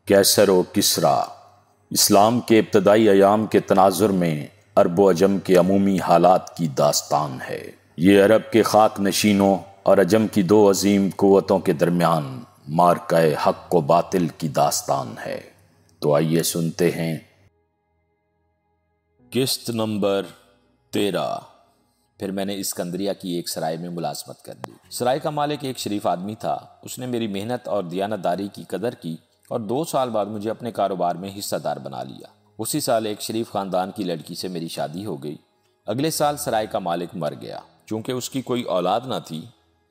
کیسر و کسریٰ اسلام کے ابتدائی ایام کے تناظر میں عرب و عجم کے عمومی حالات کی داستان ہے۔ یہ عرب کے خاک نشینوں اور عجم کی دو عظیم قوتوں کے درمیان معرکہ حق و باطل کی داستان ہے۔ تو آئیے سنتے ہیں۔ قسط نمبر 13۔ پھر میں نے اسکندریہ کی ایک سرائے میں ملازمت کر لی۔ سرائے کا مالک ایک شریف آدمی تھا۔ اس نے میری محنت اور دیانتداری کی قدر کی اور 2 سال بعد مجھے اپنے کاروبار میں حصہ دار بنا لیا۔ اسی سال ایک شریف خاندان کی لڑکی سے میری شادی ہو گئی۔ اگلے سال سرائے کا مالک مر گیا۔ چونکہ اس کی کوئی اولاد نہ تھی،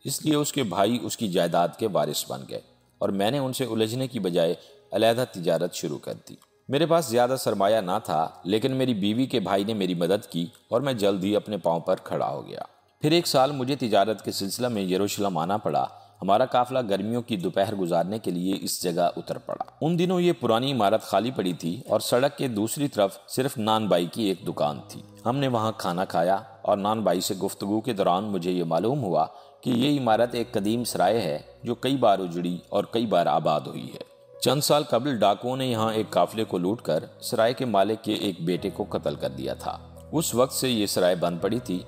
اس لیے اس کے بھائی اس کی جائیداد کے وارث بن گئے اور میں نے ان سے الجھنے کی بجائے علیحدہ تجارت شروع کر دی۔ میرے پاس زیادہ سرمایہ نہ تھا، لیکن میری بیوی کے بھائی نے میری مدد کی اور میں جلد ہی اپنے پاؤں پر کھڑا ہو گیا۔ پھر ایک سال مجھے تجارت کے سلسلہ میں یروشلم آنا پڑا۔ ہمارا قافلہ گرمیوں کی دوپہر گزارنے کے لیے اس جگہ اتر پڑا۔ ان دنوں یہ پرانی عمارت خالی پڑی تھی اور سڑک کے دوسری طرف صرف نان بائی کی ایک دکان تھی۔ ہم نے وہاں کھانا کھایا اور نان بائی سے گفتگو کے دوران مجھے یہ معلوم ہوا کہ یہ عمارت ایک قدیم سرائے ہے جو کئی بار اجڑی اور کئی بار آباد ہوئی ہے۔ چند سال قبل ڈاکوؤں نے یہاں ایک قافلے کو لوٹ کر سرائے کے مالک کے ایک بیٹے کو قتل کر دیا تھا۔ اس وقت سے یہ سرائے بند پڑی تھی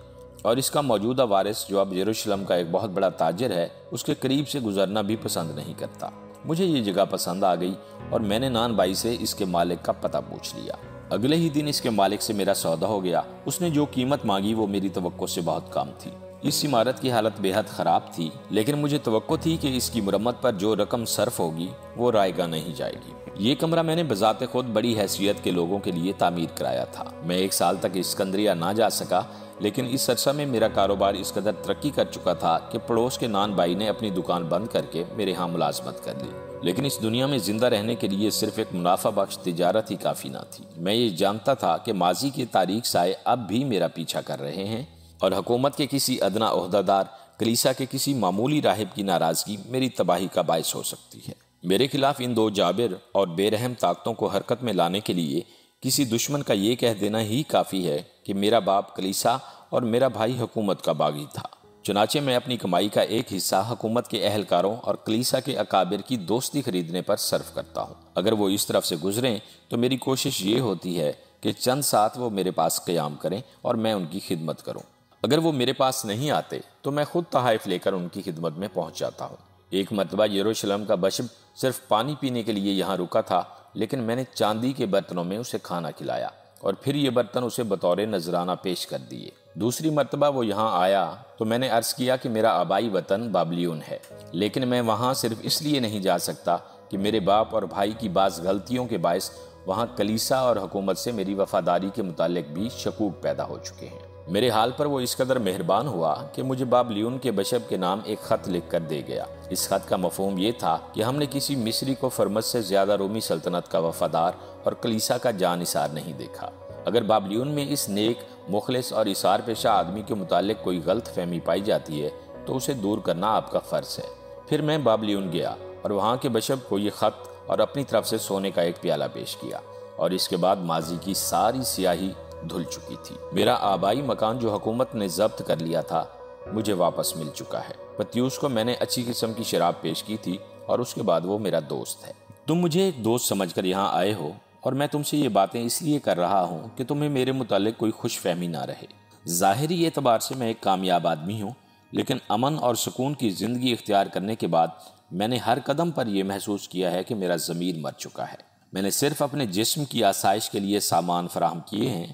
اور اس کا موجودہ وارث جو اب یروشلم کا ایک بہت بڑا تاجر ہے، اس کے قریب سے گزرنا بھی پسند نہیں کرتا۔ مجھے یہ جگہ پسند آ گئی اور میں نے نان بائی سے اس کے مالک کا پتہ پوچھ لیا۔ اگلے ہی دن اس کے مالک سے میرا سودا ہو گیا۔ اس نے جو قیمت مانگی وہ میری توقع سے بہت کم تھی۔ اس عمارت کی حالت بے حد خراب تھی، لیکن مجھے توقع تھی کہ اس کی مرمت پر جو رقم صرف ہوگی وہ رائگاں نہیں جائے گی۔ یہ کمرہ میں نے بذات خود بڑی حیثیت کے لوگوں کے لیے تعمیر کرایا تھا۔ میں 1 سال تک اسکندریہ نہ جا سکا، لیکن اس عرصہ میں میرا کاروبار اس قدر ترقی کر چکا تھا کہ پڑوس کے نان بھائی نے اپنی دکان بند کر کے میرے ہاں ملازمت کر لی۔ لیکن اس دنیا میں زندہ رہنے کے لیے صرف ایک منافع بخش تجارت ہی کافی نہ تھی۔ میں یہ جانتا تھا کہ ماضی کے تاریک سائے اب بھی میرا پیچھا کر رہے ہیں اور حکومت کے کسی ادنا عہدہ دار، کلیسا کے کسی معمولی راہب کی ناراضگی میری تباہی کا باعث ہو سکتی ہے۔ میرے خلاف ان 2 جابر اور بے رحم طاقتوں کو حرکت میں لانے کے لیے کسی دشمن کا یہ کہہ دینا ہی کافی ہے کہ میرا باپ کلیسا اور میرا بھائی حکومت کا باغی تھا۔ چنانچہ میں اپنی کمائی کا ایک حصہ حکومت کے اہلکاروں اور کلیسا کے اکابر کی دوستی خریدنے پر صرف کرتا ہوں۔ اگر وہ اس طرف سے گزریں تو میری کوشش یہ ہوتی ہے کہ چند ساتھ وہ میرے پاس قیام کریں اور میں ان کی خدمت کروں۔ اگر وہ میرے پاس نہیں آتے تو میں خود تحائف لے کر ان کی خدمت میں پہنچ جاتا ہوں۔ ایک مرتبہ یروشلم کا بشب صرف پانی پینے کے لیے یہاں رکا تھا، لیکن میں نے چاندی کے برتنوں میں اسے کھانا کھلایا اور پھر یہ برتن اسے بطور نذرانہ پیش کر دیے۔ دوسری مرتبہ وہ یہاں آیا تو میں نے عرض کیا کہ میرا آبائی وطن بابلیون ہے، لیکن میں وہاں صرف اس لیے نہیں جا سکتا کہ میرے باپ اور بھائی کی بعض غلطیوں کے باعث وہاں کلیسا اور حکومت سے میری وفاداری کے متعلق بھی شکوک پیدا ہو چکے ہیں۔ میرے حال پر وہ اس قدر مہربان ہوا کہ مجھے بابلیون کے بشب کے نام ایک خط لکھ کر دے گیا۔ اس خط کا مفہوم یہ تھا کہ ہم نے کسی مصری کو فرمت سے زیادہ رومی سلطنت کا وفادار اور کلیسا کا جانثار نہیں دیکھا۔ اگر بابلیون میں اس نیک، مخلص اور اثار پیشہ آدمی کے متعلق کوئی غلط فہمی پائی جاتی ہے تو اسے دور کرنا آپ کا فرض ہے۔ پھر میں بابلیون گیا اور وہاں کے بشب کو یہ خط اور اپنی طرف سے سونے کا ایک پیالہ پیش کیا، اور اس کے بعد ماضی کی ساری سیاہی دھل چکی تھی۔ میرا آبائی مکان جو حکومت نے ضبط کر لیا تھا مجھے واپس مل چکا ہے۔ پتیوس کو میں نے اچھی قسم کی شراب پیش کی تھی اور اس کے بعد وہ میرا دوست ہے۔ تم مجھے ایک دوست سمجھ کر یہاں آئے ہو اور میں تم سے یہ باتیں اس لیے کر رہا ہوں کہ تمہیں میرے متعلق کوئی خوش فہمی نہ رہے۔ ظاہری اعتبار سے میں ایک کامیاب آدمی ہوں، لیکن امن اور سکون کی زندگی اختیار کرنے کے بعد میں نے ہر قدم پر یہ محسوس کیا ہے کہ میرا ضمیر مر چکا ہے۔ میں نے صرف اپنے جسم کی آسائش کے لیے سامان فراہم کیے ہیں،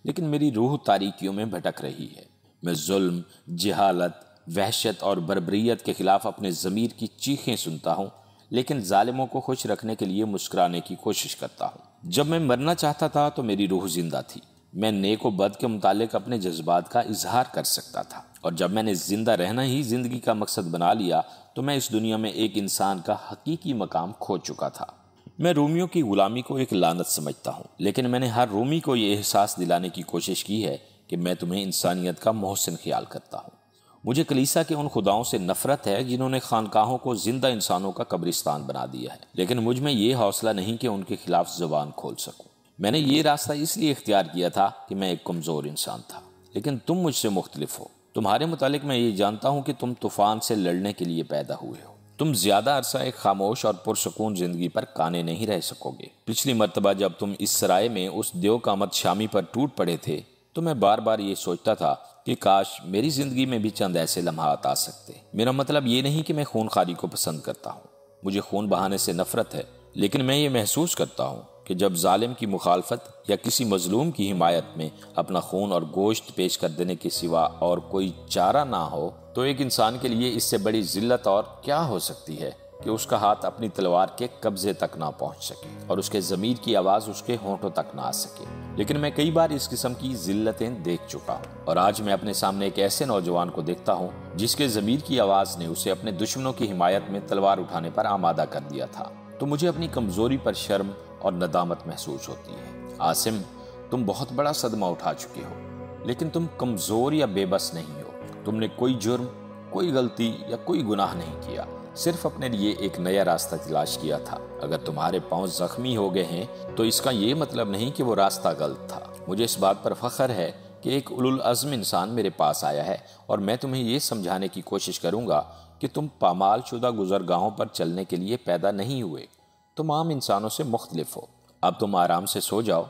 لیکن میری روح تاریکیوں میں بھٹک رہی ہے۔ میں ظلم، جہالت، وحشت اور بربریت کے خلاف اپنے ضمیر کی چیخیں سنتا ہوں، لیکن ظالموں کو خوش رکھنے کے لیے مسکرانے کی کوشش کرتا ہوں۔ جب میں مرنا چاہتا تھا تو میری روح زندہ تھی۔ میں نیک و بد کے متعلق اپنے جذبات کا اظہار کر سکتا تھا، اور جب میں نے زندہ رہنا ہی زندگی کا مقصد بنا لیا تو میں اس دنیا میں ایک انسان کا حقیقی مقام کھو چکا تھا۔ میں رومیوں کی غلامی کو ایک لعنت سمجھتا ہوں، لیکن میں نے ہر رومی کو یہ احساس دلانے کی کوشش کی ہے کہ میں تمہیں انسانیت کا محسن خیال کرتا ہوں۔ مجھے کلیسا کے ان خداؤں سے نفرت ہے جنہوں نے خانقاہوں کو زندہ انسانوں کا قبرستان بنا دیا ہے، لیکن مجھ میں یہ حوصلہ نہیں کہ ان کے خلاف زبان کھول سکوں۔ میں نے یہ راستہ اس لیے اختیار کیا تھا کہ میں ایک کمزور انسان تھا، لیکن تم مجھ سے مختلف ہو۔ تمہارے متعلق میں یہ جانتا ہوں کہ تم طوفان سے لڑنے کے لیے پیدا ہوئے ہو۔ تم زیادہ عرصہ ایک خاموش اور پرسکون زندگی پر قانے نہیں رہ سکو گے۔ پچھلی مرتبہ جب تم اس سرائے میں اس دیو قامت شامی پر ٹوٹ پڑے تھے تو میں بار بار یہ سوچتا تھا کہ کاش میری زندگی میں بھی چند ایسے لمحات آ سکتے۔ میرا مطلب یہ نہیں کہ میں خون خواری کو پسند کرتا ہوں، مجھے خون بہانے سے نفرت ہے، لیکن میں یہ محسوس کرتا ہوں کہ جب ظالم کی مخالفت یا کسی مظلوم کی حمایت میں اپنا خون اور گوشت پیش کر دینے کے سوا اور کوئی چارہ نہ ہو تو ایک انسان کے لیے اس سے بڑی ذلت اور کیا ہو سکتی ہے کہ اس کا ہاتھ اپنی تلوار کے قبضے تک نہ پہنچ سکے اور اس کے ضمیر کی آواز اس کے ہونٹوں تک نہ آ سکے۔ لیکن میں کئی بار اس قسم کی ذلتیں دیکھ چکا ہوں، اور آج میں اپنے سامنے ایک ایسے نوجوان کو دیکھتا ہوں جس کے ضمیر کی آواز نے اسے اپنے دشمنوں کی حمایت میں تلوار اٹھانے پر آمادہ کر دیا تھا، تو مجھے اپنی کمزوری پر شرم اور ندامت محسوس ہوتی ہے۔ عاصم، تم بہت بڑا صدمہ اٹھا چکے ہو، لیکن تم کمزور یا بے بس نہیں ہو۔ تم نے کوئی جرم، کوئی غلطی یا کوئی گناہ نہیں کیا، صرف اپنے لیے ایک نیا راستہ تلاش کیا تھا۔ اگر تمہارے پاؤں زخمی ہو گئے ہیں تو اس کا یہ مطلب نہیں کہ وہ راستہ غلط تھا۔ مجھے اس بات پر فخر ہے کہ ایک اولوالعزم انسان میرے پاس آیا ہے، اور میں تمہیں یہ سمجھانے کی کوشش کروں گا کہ تم پامال شدہ گزرگاہوں پر چلنے کے لیے پیدا نہیں ہوئے، تم عام انسانوں سے مختلف ہو۔ اب تم آرام سے سو جاؤ،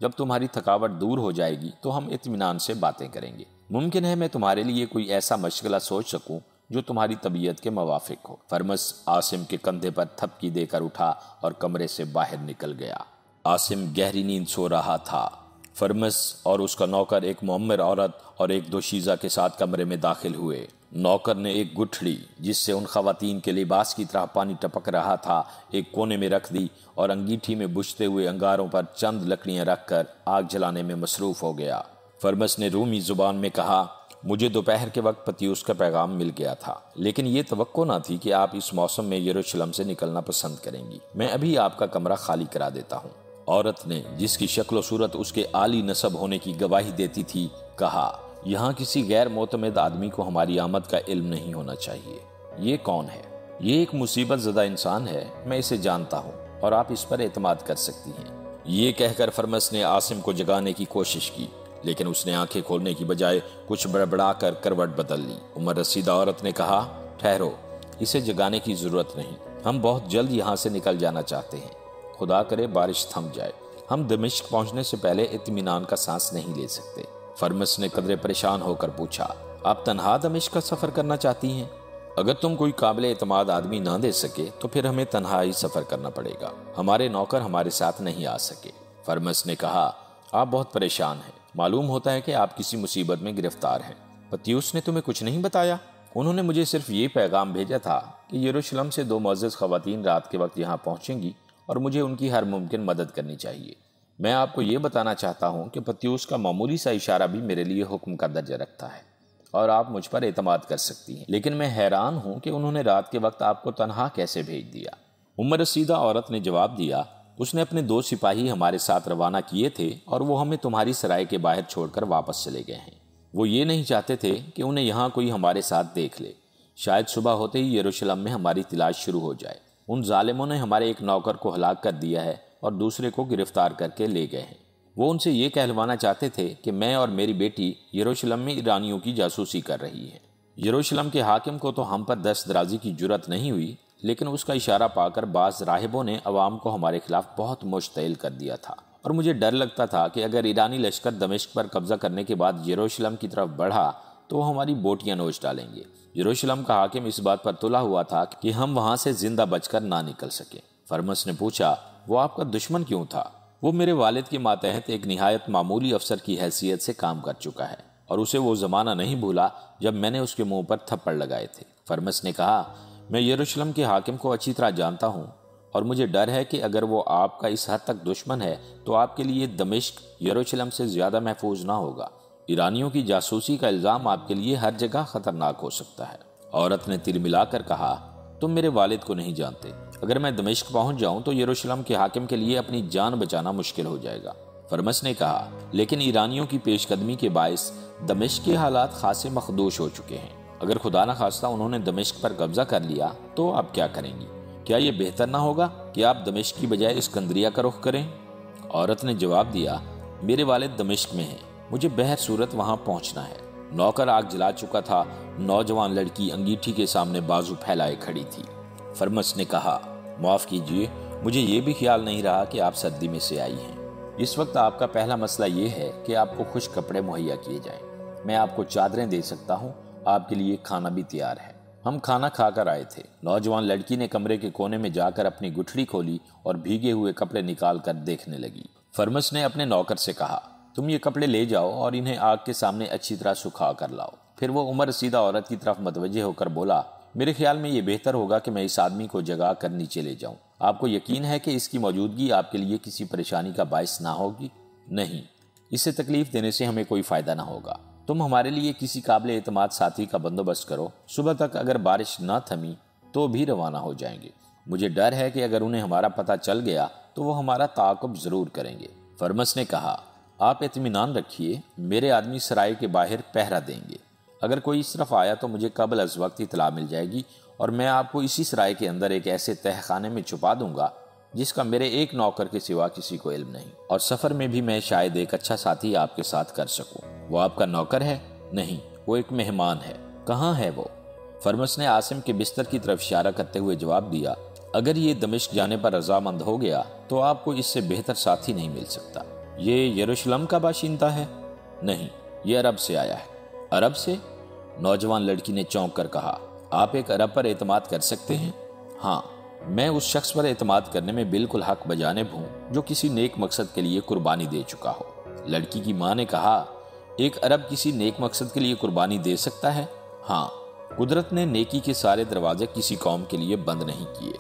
جب تمہاری تھکاوٹ دور ہو جائے گی تو ہم اطمینان سے باتیں کریں گے۔ ممکن ہے میں تمہارے لیے کوئی ایسا مشغلہ سوچ سکوں جو تمہاری طبیعت کے موافق ہو۔ فرمس عاصم کے کندھے پر تھپکی دے کر اٹھا اور کمرے سے باہر نکل گیا۔ عاصم گہری نیند سو رہا تھا۔ فرمس اور اس کا نوکر ایک معمر عورت اور ایک دوشیزہ کے ساتھ کمرے میں داخل ہوئے۔ نوکر نے ایک گٹھڑی جس سے ان خواتین کے لباس کی طرح پانی ٹپک رہا تھا ایک کونے میں رکھ دی اور انگیٹھی میں بجھتے ہوئے انگاروں پر چند لکڑیاں رکھ کر آگ جلانے میں مصروف ہو گیا۔ فرمس نے رومی زبان میں کہا، مجھے دوپہر کے وقت پتیوس کا پیغام مل گیا تھا، لیکن یہ توقع نہ تھی کہ آپ اس موسم میں یروشلم سے نکلنا پسند کریں گی۔ میں ابھی آپ کا کمرہ خالی کرا دیتا ہوں۔ عورت نے، جس کی شکل و صورت اس کے عالی نسب ہونے کی گواہی دیتی تھی، کہا، یہاں کسی غیر معتمد آدمی کو ہماری آمد کا علم نہیں ہونا چاہیے۔ یہ کون ہے؟ یہ ایک مصیبت زدہ انسان ہے، میں اسے جانتا ہوں اور آپ اس پر اعتماد کر سکتی ہیں۔ یہ کہہ کر فرمس نے عاصم کو جگانے کی کوشش کی، لیکن اس نے آنکھیں کھولنے کی بجائے کچھ بڑبڑا کر کروٹ بدل لی۔ عمر رسیدہ عورت نے کہا، ٹھہرو، اسے جگانے کی ضرورت نہیں، ہم بہت جلد یہاں سے نکل جانا چاہتے ہیں، خدا کرے بارش تھم جائے، ہم دمشق پہنچنے سے پہلے اطمینان کا سانس نہیں لے سکتے۔ فرمس نے قدرے پریشان ہو کر پوچھا، آپ تنہا دمشق کا سفر کرنا چاہتی ہیں؟ اگر تم کوئی قابل اعتماد آدمی نہ دے سکے تو پھر ہمیں تنہا ہی سفر کرنا پڑے گا، ہمارے نوکر ہمارے ساتھ نہیں آ سکے۔ فرمس نے کہا، آپ بہت پریشان ہیں، معلوم ہوتا ہے کہ آپ کسی مصیبت میں گرفتار ہیں۔ پتیوس نے تمہیں کچھ نہیں بتایا؟ انہوں نے مجھے صرف یہ پیغام بھیجا تھا کہ یروشلم سے 2 معزز خواتین رات کے وقت یہاں پہنچیں گی اور مجھے ان کی ہر ممکن مدد کرنی چاہیے۔ میں آپ کو یہ بتانا چاہتا ہوں کہ پتیوس کا معمولی سا اشارہ بھی میرے لیے حکم کا درجہ رکھتا ہے اور آپ مجھ پر اعتماد کر سکتی ہیں، لیکن میں حیران ہوں کہ انہوں نے رات کے وقت آپ کو تنہا کیسے بھیج دیا۔ عمر رسیدہ عورت نے جواب دیا، اس نے اپنے 2 سپاہی ہمارے ساتھ روانہ کیے تھے اور وہ ہمیں تمہاری سرائے کے باہر چھوڑ کر واپس چلے گئے ہیں۔ وہ یہ نہیں چاہتے تھے کہ انہیں یہاں کوئی ہمارے ساتھ دیکھ لے، شاید صبح ہوتے ہی یروشلم میں ہماری تلاش شروع ہو جائے۔ ان ظالموں نے ہمارے ایک نوکر کو ہلاک کر دیا ہے اور دوسرے کو گرفتار کر کے لے گئے ہیں۔ وہ ان سے یہ کہلوانا چاہتے تھے کہ میں اور میری بیٹی یروشلم میں ایرانیوں کی جاسوسی کر رہی ہے۔ یروشلم کے حاکم کو تو ہم پر دست درازی کی جرت نہیں ہوئی، لیکن اس کا اشارہ پا کر بعض راہبوں نے عوام کو ہمارے خلاف بہت مشتعل کر دیا تھا، اور مجھے ڈر لگتا تھا کہ اگر ایرانی لشکر دمشق پر قبضہ کرنے کے بعد یروشلم کی طرف بڑھا تو وہ ہماری بوٹیاں نوچ ڈالیں گے۔ یروشلم کا حاکم اس بات پر تلا ہوا تھا کہ ہم وہاں سے زندہ بچ کر نہ نکل سکے۔ فرمس نے پوچھا، وہ آپ کا دشمن کیوں تھا؟ وہ میرے والد کے ماتحت ایک نہایت معمولی افسر کی حیثیت سے کام کر چکا ہے، اور اسے وہ زمانہ نہیں بھولا جب میں نے اس کے منہ پر تھپڑ لگائے تھے۔ فرمس نے کہا، میں یروشلم کے حاکم کو اچھی طرح جانتا ہوں، اور مجھے ڈر ہے کہ اگر وہ آپ کا اس حد تک دشمن ہے تو آپ کے لیے دمشق یروشلم سے زیادہ محفوظ نہ ہوگا۔ ایرانیوں کی جاسوسی کا الزام آپ کے لیے ہر جگہ خطرناک ہو سکتا ہے۔ عورت نے تل ملا کر کہا، تم میرے والد کو نہیں جانتے، اگر میں دمشق پہنچ جاؤں تو یروشلم کے حاکم کے لیے اپنی جان بچانا مشکل ہو جائے گا۔ فرمس نے کہا، لیکن ایرانیوں کی پیش قدمی کے باعث دمشق کے حالات خاصے مخدوش ہو چکے ہیں۔ اگر خدا نہ خواستہ انہوں نے دمشق پر قبضہ کر لیا تو آپ کیا کریں گی؟ کیا یہ بہتر نہ ہوگا کہ آپ دمشق کی بجائے اسکندریہ کا رخ کریں؟ عورت نے جواب دیا، میرے والد دمشق میں ہیں، مجھے بہر صورت وہاں پہنچنا ہے۔ نوکر آگ جلا چکا تھا، نوجوان لڑکی انگیٹھی کے سامنے بازو پھیلائے کھڑی تھی۔ فرمس نے کہا، معاف کیجیے، مجھے یہ بھی خیال نہیں رہا کہ آپ سردی میں سے آئی ہیں۔ اس وقت آپ کا پہلا مسئلہ یہ ہے کہ آپ کو خشک کپڑے مہیا کیے جائیں۔ میں آپ کو چادریں دے سکتا ہوں، آپ کے لیے کھانا بھی تیار ہے۔ ہم کھانا کھا کر آئے تھے۔ نوجوان لڑکی نے کمرے کے کونے میں جا کر اپنی گٹھڑی کھولی اور بھیگے ہوئے کپڑے نکال کر دیکھنے لگی۔ فرمس نے اپنے نوکر سے کہا، تم یہ کپڑے لے جاؤ اور انہیں آگ کے سامنے اچھی طرح سکھا کر لاؤ۔ پھر وہ عمر رسیدہ عورت کی طرف متوجہ ہو کر بولا، میرے خیال میں یہ بہتر ہوگا کہ میں اس آدمی کو جگا کر نیچے لے جاؤں۔ آپ کو یقین ہے کہ اس کی موجودگی آپ کے لیے کسی پریشانی کا باعث نہ ہوگی؟ نہیں، اسے تکلیف دینے سے ہمیں کوئی فائدہ نہ ہوگا۔ تم ہمارے لیے کسی قابل اعتماد ساتھی کا بندوبست کرو۔ صبح تک اگر بارش نہ تھمی تو بھی روانہ ہو جائیں گے۔ مجھے ڈر ہے کہ اگر انہیں ہمارا پتہ چل گیا تو وہ ہمارا تعاقب ضرور کریں گے۔ فرمس نے کہا، آپ اطمینان رکھیے، میرے آدمی سرائے کے باہر پہرا دیں گے۔ اگر کوئی اس طرف آیا تو مجھے قبل از وقت اطلاع مل جائے گی اور میں آپ کو اسی سرائے کے اندر ایک ایسے تہہ خانے میں چھپا دوں گا جس کا میرے ایک نوکر کے سوا کسی کو علم نہیں، اور سفر میں بھی میں شاید ایک اچھا ساتھی آپ کے ساتھ کر سکوں۔ وہ آپ کا نوکر ہے؟ نہیں، وہ ایک مہمان ہے۔ کہاں ہے وہ؟ فرمس نے عاصم کے بستر کی طرف اشارہ کرتے ہوئے جواب دیا، اگر یہ دمشق جانے پر رضامند ہو گیا تو آپ کو اس سے بہتر ساتھی نہیں مل سکتا۔ یہ یروشلم کا باشندہ ہے؟ نہیں، یہ عرب سے آیا ہے۔ عرب سے؟ نوجوان لڑکی نے چونک کر کہا، آپ ایک عرب پر اعتماد کر سکتے ہیں؟ ہاں، میں اس شخص پر اعتماد کرنے میں بالکل حق بجانب ہوں جو کسی نیک مقصد کے لیے قربانی دے چکا ہو۔ لڑکی کی ماں نے کہا، ایک عرب کسی نیک مقصد کے لیے قربانی دے سکتا ہے؟ ہاں، قدرت نے نیکی کے سارے دروازے کسی قوم کے لیے بند نہیں کیے۔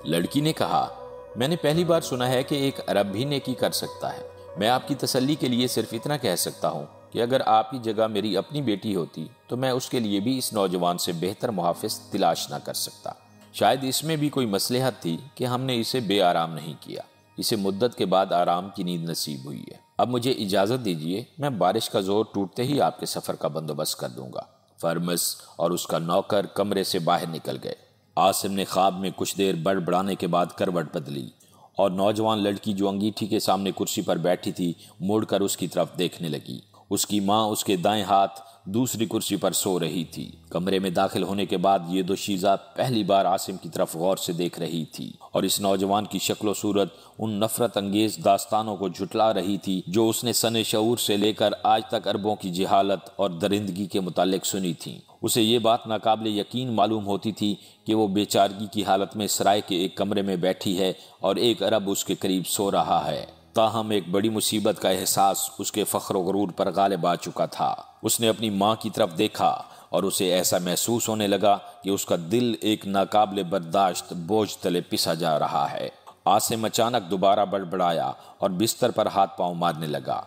لڑکی نے کہا، میں نے پہلی بار سنا ہے کہ ایک عرب بھی نیکی کر سکتا ہے۔ میں آپ کی تسلی کے لیے صرف اتنا کہہ سکتا ہوں کہ اگر آپ کی جگہ میری اپنی بیٹی ہوتی تو میں اس کے لیے بھی اس نوجوان سے بہتر محافظ تلاش نہ کر سکتا۔ شاید اس میں بھی کوئی مصلحت تھی کہ ہم نے اسے بے آرام نہیں کیا۔ اسے مدت کے بعد آرام کی نیند نصیب ہوئی ہے۔ اب مجھے اجازت دیجیے، میں بارش کا زور ٹوٹتے ہی آپ کے سفر کا بندوبست کر دوں گا۔ فرمس اور اس کا نوکر کمرے سے باہر نکل گئے۔ عاصم نے خواب میں کچھ دیر بڑبڑانے کے بعد کروٹ بدلی اور نوجوان لڑکی جو انگیٹھی کے سامنے کرسی پر بیٹھی تھی مڑ کر اس کی طرف دیکھنے لگی۔ اس کی ماں اس کے دائیں ہاتھ دوسری کرسی پر سو رہی تھی۔ کمرے میں داخل ہونے کے بعد یہ دو شیزہ پہلی بار عاصم کی طرف غور سے دیکھ رہی تھی اور اس نوجوان کی شکل و صورت ان نفرت انگیز داستانوں کو جھٹلا رہی تھی جو اس نے سن شعور سے لے کر آج تک عربوں کی جہالت اور درندگی کے متعلق سنی تھی۔ اسے یہ بات ناقابل یقین معلوم ہوتی تھی کہ وہ بیچارگی کی حالت میں سرائے کے ایک کمرے میں بیٹھی ہے اور ایک عرب اس کے قریب سو رہا ہے۔ تاہم ایک بڑی مصیبت کا احساس اس کے فخر و غرور پر غالب آ چکا تھا۔ اس نے اپنی ماں کی طرف دیکھا اور اسے ایسا محسوس ہونے لگا کہ اس کا دل ایک ناقابل برداشت بوجھ تلے پسا جا رہا ہے۔ عاصم اچانک دوبارہ بڑبڑایا اور بستر پر ہاتھ پاؤں مارنے لگا۔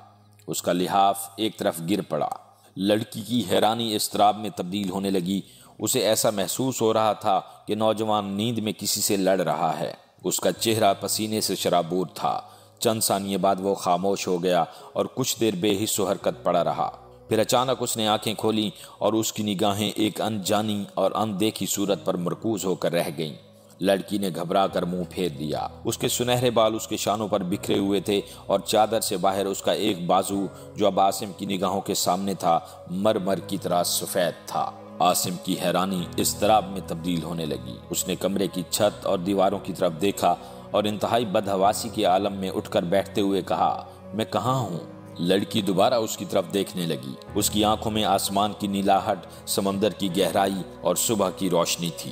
اس کا لحاف ایک طرف گر پڑا۔ لڑکی کی حیرانی اضطراب میں تبدیل ہونے لگی۔ اسے ایسا محسوس ہو رہا تھا کہ نوجوان نیند میں کسی سے لڑ رہا ہے۔ اس کا چہرہ پسینے سے شرابور تھا۔ چند ثانیے بعد وہ خاموش ہو گیا اور کچھ دیر بے حس و حرکت پڑا رہا۔ پھر اچانک اس نے آنکھیں کھولیں اور اس کی نگاہیں ایک انجانی اور اندیکھی صورت پر مرکوز ہو کر رہ گئیں۔ لڑکی نے گھبرا کر منہ پھیر دیا۔ اس کے سنہرے بال اس کے شانوں پر بکھرے ہوئے تھے اور چادر سے باہر اس کا ایک بازو جو اب عاصم کی نگاہوں کے سامنے تھا مرمر کی طرح سفید تھا۔ عاصم کی حیرانی اضطراب میں تبدیل ہونے لگی۔ اس نے کمرے کی چھت اور دیواروں کی طرف دیکھا اور انتہائی بدحواسی کے عالم میں اٹھ کر بیٹھتے ہوئے کہا، میں کہاں ہوں؟ لڑکی دوبارہ اس کی طرف دیکھنے لگی۔ اس کی آنکھوں میں آسمان کی نیلاہٹ، سمندر کی گہرائی اور صبح کی روشنی تھی۔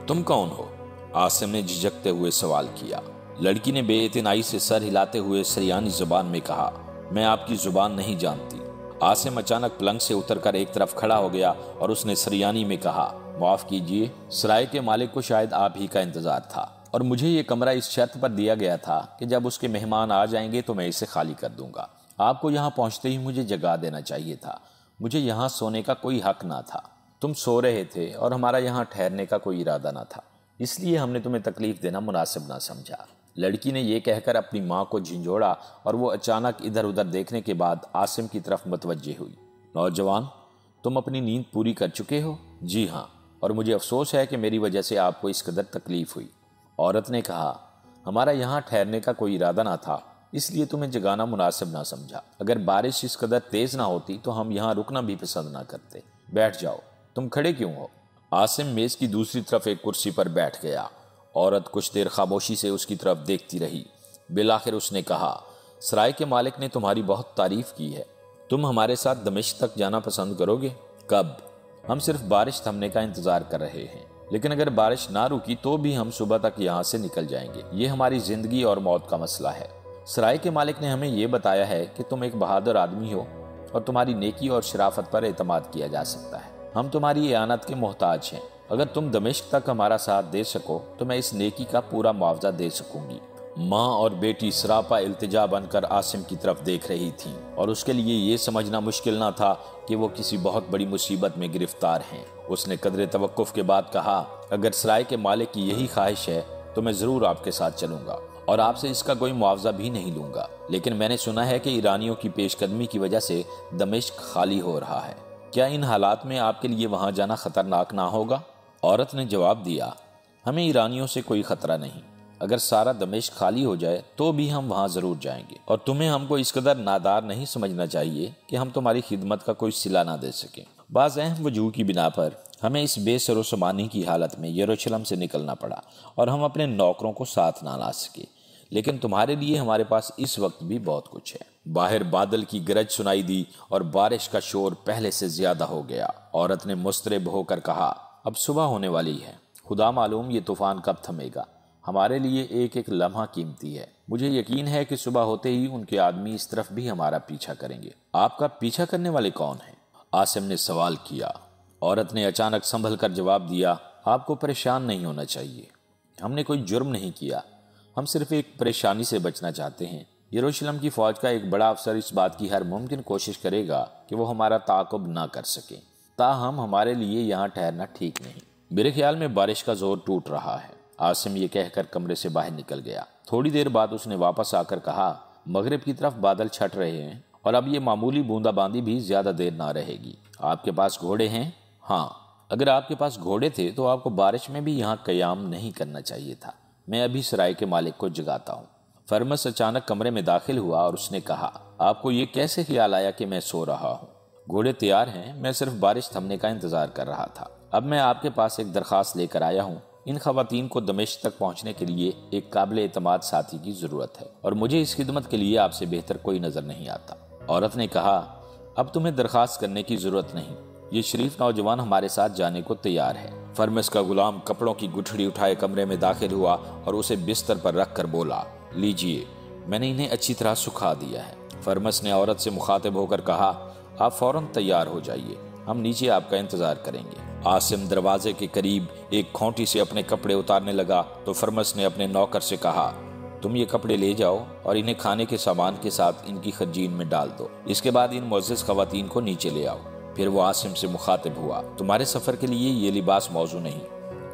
تم کون ہو؟ عاصم نے جھجکتے ہوئے سوال کیا۔ لڑکی نے بے اعتنائی سے سر ہلاتے ہوئے سریانی زبان میں کہا، میں آپ کی زبان نہیں جانتی۔ عاصم اچانک پلنگ سے اتر کر ایک طرف کھڑا ہو گیا اور اس نے سریانی میں کہا، معاف کیجیے، سرائے کے مالک کو شاید آپ ہی کا انتظار تھا اور مجھے یہ کمرہ اس شرط پر دیا گیا تھا کہ جب اس کے مہمان آ جائیں گے تو میں اسے خالی کر دوں گا۔ آپ کو یہاں پہنچتے ہی مجھے جگا دینا چاہیے تھا۔ مجھے یہاں سونے کا کوئی حق نہ تھا۔ تم سو رہے تھے اور ہمارا یہاں ٹھہرنے کا کوئی ارادہ نہ تھا، اس لیے ہم نے تمہیں تکلیف دینا مناسب نہ سمجھا۔ لڑکی نے یہ کہہ کر اپنی ماں کو جھنجھوڑا اور وہ اچانک ادھر ادھر دیکھنے کے بعد عاصم کی طرف متوجہ ہوئی۔ نوجوان، تم اپنی نیند پوری کر چکے ہو؟ جی ہاں، اور مجھے افسوس ہے کہ میری وجہ سے آپ کو اس قدر تکلیف ہوئی۔ عورت نے کہا، ہمارا یہاں ٹھہرنے کا کوئی ارادہ نہ تھا، اس لیے تمہیں جگانا مناسب نہ سمجھا۔ اگر بارش اس قدر تیز نہ ہوتی تو ہم یہاں رکنا بھی پسند نہ کرتے۔ بیٹھ جاؤ۔ تم کھڑے کیوں ہو؟ عاصم میز کی دوسری طرف ایک کرسی پر بیٹھ گیا۔ عورت کچھ دیر خاموشی سے اس کی طرف دیکھتی رہی۔ بالآخر اس نے کہا، سرائے کے مالک نے تمہاری بہت تعریف کی ہے، تم ہمارے ساتھ دمشق تک جانا پسند کرو گے؟ کب؟ ہم صرف بارش تھمنے کا انتظار کر رہے ہیں، لیکن اگر بارش نہ رکی تو بھی ہم صبح تک یہاں سے نکل جائیں گے۔ یہ ہماری زندگی اور موت کا مسئلہ ہے۔ سرائے کے مالک نے ہمیں یہ بتایا ہے کہ تم ایک بہادر آدمی ہو اور تمہاری نیکی اور شرافت پر اعتماد کیا جا سکتا ہے۔ ہم تمہاری اعانت کے محتاج ہیں۔ اگر تم دمشق تک ہمارا ساتھ دے سکو تو میں اس نیکی کا پورا معاوضہ دے سکوں گی۔ ماں اور بیٹی سراپا التجا بن کر عاصم کی طرف دیکھ رہی تھیں، اور اس کے لیے یہ سمجھنا مشکل نہ تھا کہ وہ کسی بہت بڑی مصیبت میں گرفتار ہیں۔ اس نے قدر توقف کے بعد کہا، اگر سرائے کے مالک کی یہی خواہش ہے تو میں ضرور آپ کے ساتھ چلوں گا اور آپ سے اس کا کوئی معاوضہ بھی نہیں لوں گا، لیکن میں نے سنا ہے کہ ایرانیوں کی پیش قدمی کی وجہ سے دمشق خالی ہو رہا ہے۔ کیا ان حالات میں آپ کے لیے وہاں جانا خطرناک نہ ہوگا؟ عورت نے جواب دیا، ہمیں ایرانیوں سے کوئی خطرہ نہیں۔ اگر سارا دمشق خالی ہو جائے تو بھی ہم وہاں ضرور جائیں گے، اور تمہیں ہم کو اس قدر نادار نہیں سمجھنا چاہیے کہ ہم تمہاری خدمت کا کوئی صلہ نہ دے سکیں۔ بعض اہم وجوہ کی بنا پر ہمیں اس بے سر و سامانی کی حالت میں یروشلم سے نکلنا پڑا اور ہم اپنے نوکروں کو ساتھ نہ لا سکے، لیکن تمہارے لیے ہمارے پاس اس وقت بھی بہت کچھ ہے۔ باہر بادل کی گرج سنائی دی اور بارش کا شور پہلے سے زیادہ ہو گیا۔ عورت نے مضطرب ہو کر کہا، اب صبح ہونے والی ہے، خدا معلوم یہ طوفان کب تھمے گا۔ ہمارے لیے ایک ایک لمحہ قیمتی ہے۔ مجھے یقین ہے کہ صبح ہوتے ہی ان کے آدمی اس طرف بھی ہمارا پیچھا کریں گے۔ آپ کا پیچھا کرنے والے کون ہیں؟ عاصم نے سوال کیا۔ عورت نے اچانک سنبھل کر جواب دیا، آپ کو پریشان نہیں ہونا چاہیے، ہم نے کوئی جرم نہیں کیا، ہم صرف ایک پریشانی سے بچنا چاہتے ہیں۔ یروشلم کی فوج کا ایک بڑا افسر اس بات کی ہر ممکن کوشش کرے گا کہ وہ ہمارا تعاقب نہ کر سکے، تاہم ہمارے لیے یہاں ٹھہرنا ٹھیک نہیں۔ میرے خیال میں بارش کا زور ٹوٹ رہا ہے۔ عاصم یہ کہہ کر کمرے سے باہر نکل گیا۔ تھوڑی دیر بعد اس نے واپس آ کر کہا، مغرب کی طرف بادل چھٹ رہے ہیں اور اب یہ معمولی بوندا باندی بھی زیادہ دیر نہ رہے گی۔ آپ کے پاس گھوڑے ہیں؟ ہاں، اگر آپ کے پاس گھوڑے تھے تو آپ کو بارش میں بھی یہاں قیام نہیں کرنا چاہیے تھا۔ میں ابھی سرائے کے مالک کو جگاتا ہوں۔ فرمس اچانک کمرے میں داخل ہوا اور اس نے کہا، آپ کو یہ کیسے خیال آیا کہ میں سو رہا ہوں؟ گھوڑے تیار ہیں، میں صرف بارش تھمنے کا انتظار کر رہا تھا۔ اب میں آپ کے پاس ایک درخواست لے کر آیا ہوں۔ ان خواتین کو دمشق تک پہنچنے کے لیے ایک قابل اعتماد ساتھی کی ضرورت ہے، اور مجھے اس خدمت کے لیے آپ سے بہتر کوئی نظر نہیں آتا۔ عورت نے کہا، اب تمہیں درخواست کرنے کی ضرورت نہیں، یہ شریف نوجوان ہمارے ساتھ جانے کو تیار ہے۔ فرمس کا غلام کپڑوں کی گٹھڑی اٹھائے کمرے میں داخل ہوا اور اسے بستر پر رکھ کر بولا، لیجئے، میں نے انہیں اچھی طرح سکھا دیا ہے۔ فرمس نے عورت سے مخاطب ہو کر کہا، آپ فوراً تیار ہو جائیے، ہم نیچے آپ کا انتظار کریں گے۔ عاصم دروازے کے قریب ایک کھونٹی سے اپنے کپڑے اتارنے لگا تو فرمس نے اپنے نوکر سے کہا، تم یہ کپڑے لے جاؤ اور انہیں کھانے کے سامان کے ساتھ ان کی خرجین میں ڈال دو، اس کے بعد ان معزز خواتین کو نیچے لے آؤ۔ پھر وہ عاصم سے مخاطب ہوا، تمہارے سفر کے لیے یہ لباس موزوں نہیں،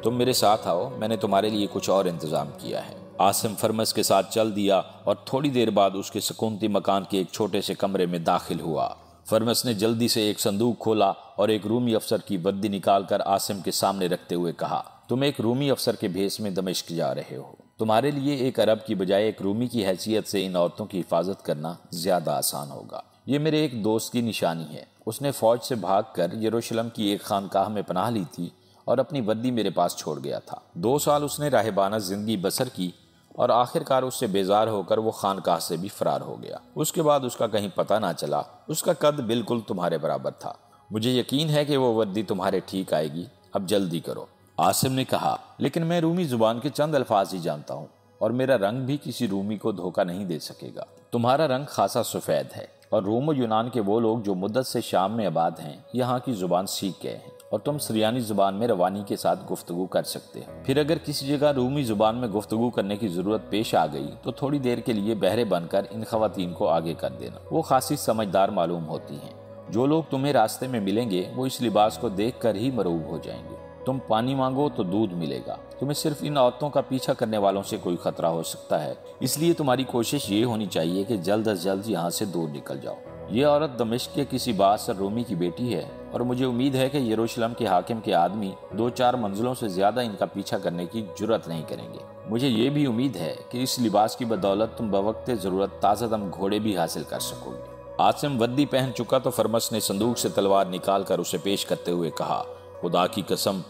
تم میرے ساتھ آؤ، میں نے تمہارے لیے کچھ اور انتظام کیا ہے۔ عاصم فرمس کے ساتھ چل دیا اور تھوڑی دیر بعد اس کے سکونتی مکان کے ایک چھوٹے سے کمرے میں داخل ہوا۔ فرمس نے جلدی سے ایک صندوق کھولا اور ایک رومی افسر کی وردی نکال کر عاصم کے سامنے رکھتے ہوئے کہا، تم ایک رومی افسر کے بھیس میں دمشق جا رہے ہو، تمہارے لیے ایک عرب کی بجائے ایک رومی کی حیثیت سے ان عورتوں کی حفاظت کرنا زیادہ آسان ہوگا۔ یہ میرے ایک دوست کی نشانی ہے، اس نے فوج سے بھاگ کر یروشلم کی ایک خانقاہ میں پناہ لی تھی اور اپنی وردی میرے پاس چھوڑ گیا تھا۔ 2 سال اس نے راہبانہ زندگی بسر کی اور آخر کار اس سے بیزار ہو کر وہ خانقاہ سے بھی فرار ہو گیا۔ اس کے بعد اس کا کہیں پتہ نہ چلا۔ اس کا قد بالکل تمہارے برابر تھا۔ مجھے یقین ہے کہ وہ وردی تمہارے ٹھیک آئے گی، اب جلدی کرو۔ عاصم نے کہا، لیکن میں رومی زبان کے چند الفاظ ہی جانتا ہوں اور میرا رنگ بھی کسی رومی کو دھوکہ نہیں دے سکے گا۔ تمہارا رنگ خاصا سفید ہے اور روم و یونان کے وہ لوگ جو مدت سے شام میں آباد ہیں یہاں کی زبان سیکھ گئے ہیں اور تم سریانی زبان میں روانی کے ساتھ گفتگو کر سکتے ہو۔ پھر اگر کسی جگہ رومی زبان میں گفتگو کرنے کی ضرورت پیش آ گئی تو تھوڑی دیر کے لیے بہرے بن کر ان خواتین کو آگے کر دینا، وہ خاصی سمجھدار معلوم ہوتی ہیں۔ جو لوگ تمہیں راستے میں ملیں گے وہ اس لباس کو دیکھ کر ہی مرعوب ہو جائیں گے۔ تم پانی مانگو تو دودھ ملے گا۔ تمہیں صرف ان عورتوں کا پیچھا کرنے والوں سے کوئی خطرہ ہو سکتا ہے، اس لیے تمہاری کوشش یہ ہونی چاہیے کہ جلد از جلد یہاں سے دور نکل جاؤ۔ یہ عورت دمشق کے کسی بااثر رومی کی بیٹی ہے اور مجھے امید ہے کہ یروشلم کے حاکم کے آدمی 2-4 منزلوں سے زیادہ ان کا پیچھا کرنے کی جرات نہیں کریں گے۔ مجھے یہ بھی امید ہے کہ اس لباس کی بدولت تم بوقت ضرورت تازہ دم گھوڑے بھی حاصل کر سکو گے۔ عاصم وردی پہن چکا تو فرمس نے صندوق سے تلوار نکال کر اسے پیش کرتے ہوئے کہا، خدا کی قسم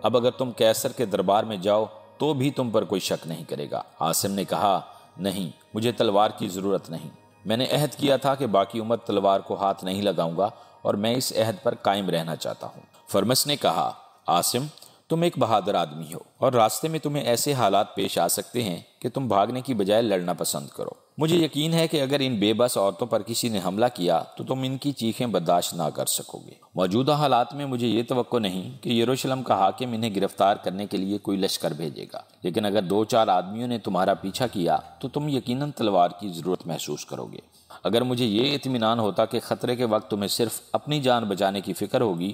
اب اگر تم قیصر کے دربار میں جاؤ تو بھی تم پر کوئی شک نہیں کرے گا۔ عاصم نے کہا، نہیں، مجھے تلوار کی ضرورت نہیں، میں نے عہد کیا تھا کہ باقی عمر تلوار کو ہاتھ نہیں لگاؤں گا اور میں اس عہد پر قائم رہنا چاہتا ہوں۔ فرمس نے کہا، عاصم، تم ایک بہادر آدمی ہو اور راستے میں تمہیں ایسے حالات پیش آ سکتے ہیں کہ تم بھاگنے کی بجائے لڑنا پسند کرو۔ مجھے یقین ہے کہ اگر ان بے بس عورتوں پر کسی نے حملہ کیا تو تم ان کی چیخیں برداشت نہ کر سکو گے۔ موجودہ حالات میں مجھے یہ توقع نہیں کہ یروشلم کا حاکم انہیں گرفتار کرنے کے لیے کوئی لشکر بھیجے گا، لیکن اگر 2-4 آدمیوں نے تمہارا پیچھا کیا تو تم یقیناً تلوار کی ضرورت محسوس کرو گے۔ اگر مجھے یہ اطمینان ہوتا کہ خطرے کے وقت تمہیں صرف اپنی جان بچانے کی فکر ہوگی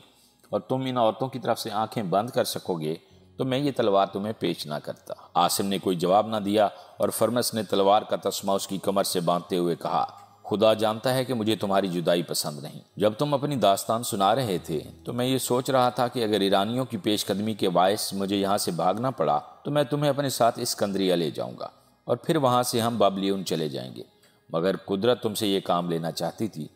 اور تم ان عورتوں کی طرف سے آنکھیں بند کر سکو گے تو میں یہ تلوار تمہیں پیش نہ کرتا۔ عاصم نے کوئی جواب نہ دیا اور فرمس نے تلوار کا تسمہ اس کی کمر سے باندھتے ہوئے کہا، خدا جانتا ہے کہ مجھے تمہاری جدائی پسند نہیں۔ جب تم اپنی داستان سنا رہے تھے تو میں یہ سوچ رہا تھا کہ اگر ایرانیوں کی پیش قدمی کے باعث مجھے یہاں سے بھاگنا پڑا تو میں تمہیں اپنے ساتھ اسکندریہ لے جاؤں گا اور پھر وہاں سے ہم بابلیون چلے جائیں گے، مگر قدرت تم سے یہ کام لینا چاہتی تھی،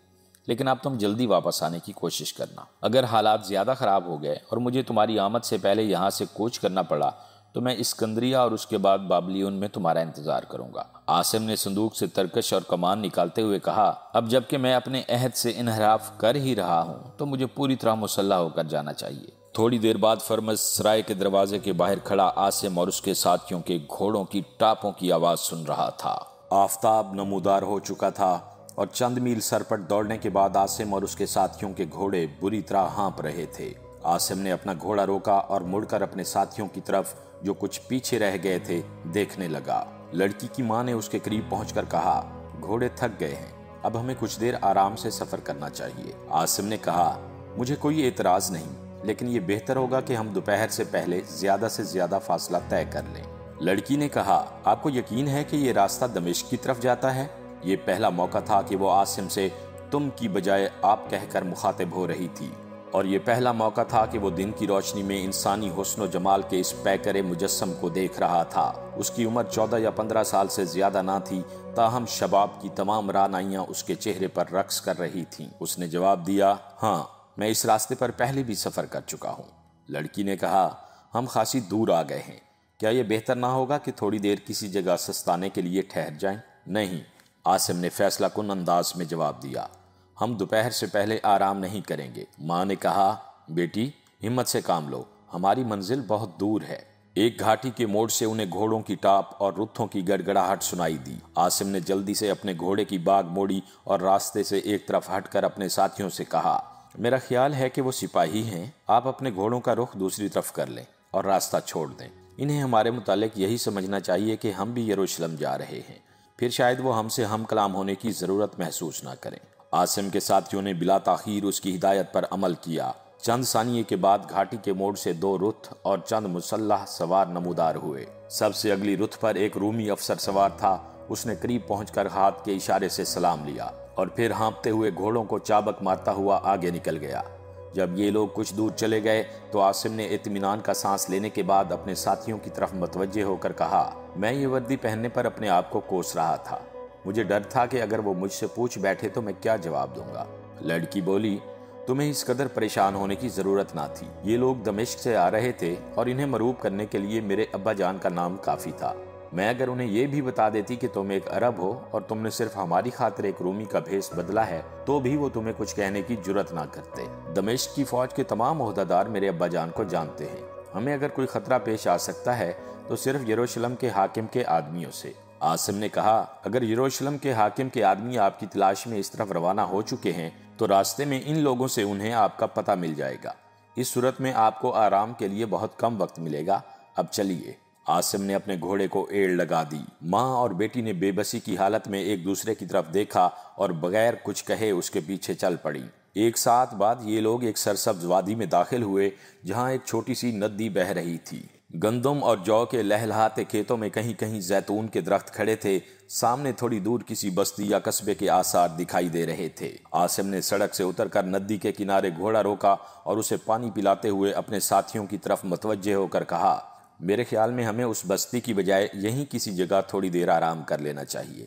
لیکن اب تم جلدی واپس آنے کی کوشش کرنا۔ اگر حالات زیادہ خراب ہو گئے اور مجھے تمہاری آمد سے پہلے یہاں سے کوچ کرنا پڑا تو میں اسکندریہ اور اس کے بعد بابلیون میں تمہارا انتظار کروں گا۔ عاصم نے صندوق سے ترکش اور کمان نکالتے ہوئے کہا، اب جب کہ میں اپنے عہد سے انحراف کر ہی رہا ہوں تو مجھے پوری طرح مسلح ہو کر جانا چاہیے۔ تھوڑی دیر بعد فرمس سرائے کے دروازے کے باہر کھڑا عاصم اور اس کے ساتھیوں کے گھوڑوں کی ٹاپوں کی آواز سن رہا تھا۔ آفتاب نمودار ہو چکا تھا اور چند میل سرپٹ دوڑنے کے بعد عاصم اور اس کے ساتھیوں کے گھوڑے بری طرح ہانپ رہے تھے۔ عاصم نے اپنا گھوڑا روکا اور مڑ کر اپنے ساتھیوں کی طرف جو کچھ پیچھے رہ گئے تھے دیکھنے لگا۔ لڑکی کی ماں نے اس کے قریب پہنچ کر کہا، گھوڑے تھک گئے ہیں، اب ہمیں کچھ دیر آرام سے سفر کرنا چاہیے۔ عاصم نے کہا، مجھے کوئی اعتراض نہیں، لیکن یہ بہتر ہوگا کہ ہم دوپہر سے پہلے زیادہ سے زیادہ فاصلہ طے کر لیں۔ لڑکی نے کہا، آپ کو یقین ہے کہ یہ راستہ دمشق کی طرف جاتا ہے؟ یہ پہلا موقع تھا کہ وہ عاصم سے تم کی بجائے آپ کہہ کر مخاطب ہو رہی تھی، اور یہ پہلا موقع تھا کہ وہ دن کی روشنی میں انسانی حسن و جمال کے اس پیکر مجسم کو دیکھ رہا تھا۔ اس کی عمر 14 یا 15 سال سے زیادہ نہ تھی، تاہم شباب کی تمام رعنائیاں اس کے چہرے پر رقص کر رہی تھیں۔ اس نے جواب دیا، ہاں، میں اس راستے پر پہلے بھی سفر کر چکا ہوں۔ لڑکی نے کہا، ہم خاصی دور آ گئے ہیں، کیا یہ بہتر نہ ہوگا کہ تھوڑی دیر کسی جگہ سستانے کے لیے ٹھہر جائیں؟ نہیں، عاصم نے فیصلہ کن انداز میں جواب دیا، ہم دوپہر سے پہلے آرام نہیں کریں گے۔ ماں نے کہا، بیٹی، ہمت سے کام لو، ہماری منزل بہت دور ہے۔ ایک گھاٹی کے موڑ سے انہیں گھوڑوں کی ٹاپ اور رتھوں کی گڑگڑاہٹ سنائی دی۔ عاصم نے جلدی سے اپنے گھوڑے کی باگ موڑی اور راستے سے ایک طرف ہٹ کر اپنے ساتھیوں سے کہا، میرا خیال ہے کہ وہ سپاہی ہیں، آپ اپنے گھوڑوں کا رخ دوسری طرف کر لیں اور راستہ چھوڑ دیں۔ انہیں ہمارے متعلق یہی سمجھنا چاہیے کہ ہم بھی یروشلم جا رہے ہیں، پھر شاید وہ ہم سے ہم کلام ہونے کی ضرورت محسوس نہ کریں۔ عاصم کے ساتھیوں نے بلا تاخیر اس کی ہدایت پر عمل کیا۔ چند ثانیے کے بعد گھاٹی کے موڑ سے 2 رتھ اور چند مسلح سوار نمودار ہوئے۔ سب سے اگلی رتھ پر ایک رومی افسر سوار تھا۔ اس نے قریب پہنچ کر ہاتھ کے اشارے سے سلام لیا اور پھر ہانپتے ہوئے گھوڑوں کو چابک مارتا ہوا آگے نکل گیا۔ جب یہ لوگ کچھ دور چلے گئے تو عاصم نے اطمینان کا سانس لینے کے بعد اپنے ساتھیوں کی طرف متوجہ ہو کر کہا، میں یہ وردی پہننے پر اپنے آپ کو کوس رہا تھا، مجھے ڈر تھا کہ اگر وہ مجھ سے پوچھ بیٹھے تو میں کیا جواب دوں گا۔ لڑکی بولی، تمہیں اس قدر پریشان ہونے کی ضرورت نہ تھی، یہ لوگ دمشق سے آ رہے تھے اور انہیں مروب کرنے کے لیے میرے ابا جان کا نام کافی تھا۔ میں اگر انہیں یہ بھی بتا دیتی کہ تم ایک عرب ہو اور تم نے صرف ہماری خاطر ایک رومی کا بھیس بدلا ہے تو بھی وہ تمہیں کچھ کہنے کی جرت نہ کرتے۔ دمشق کی فوج کے تمام عہدیدار میرے ابا جان کو جانتے ہیں، ہمیں اگر کوئی خطرہ پیش آ سکتا ہے تو صرف یروشلم کے حاکم کے آدمیوں سے۔ عاصم نے کہا، اگر یروشلم کے حاکم کے آدمی آپ کی تلاش میں اس طرف روانہ ہو چکے ہیں تو راستے میں ان لوگوں سے انہیں آپ کا پتہ مل جائے گا۔ اس صورت میں آپ کو آرام کے لیے بہت کم وقت ملے گا، اب چلیے۔ عاصم نے اپنے گھوڑے کو ایڑ لگا دی۔ ماں اور بیٹی نے بے بسی کی حالت میں ایک دوسرے کی طرف دیکھا اور بغیر کچھ کہے اس کے پیچھے چل پڑی۔ ایک ساتھ بعد یہ لوگ ایک سرسبز وادی میں داخل ہوئے جہاں ایک چھوٹی سی ندی بہہ رہی تھی۔ گندم اور جو کے لہلہاتے کھیتوں میں کہیں کہیں زیتون کے درخت کھڑے تھے۔ سامنے تھوڑی دور کسی بستی یا قصبے کے آثار دکھائی دے رہے تھے۔ عاصم نے سڑک سے اتر کر ندی کے کنارے گھوڑا روکا اور اسے پانی پلاتے ہوئے اپنے ساتھیوں کی طرف متوجہ ہو کر کہا، میرے خیال میں ہمیں اس بستی کی بجائے یہیں کسی جگہ تھوڑی دیر آرام کر لینا چاہیے۔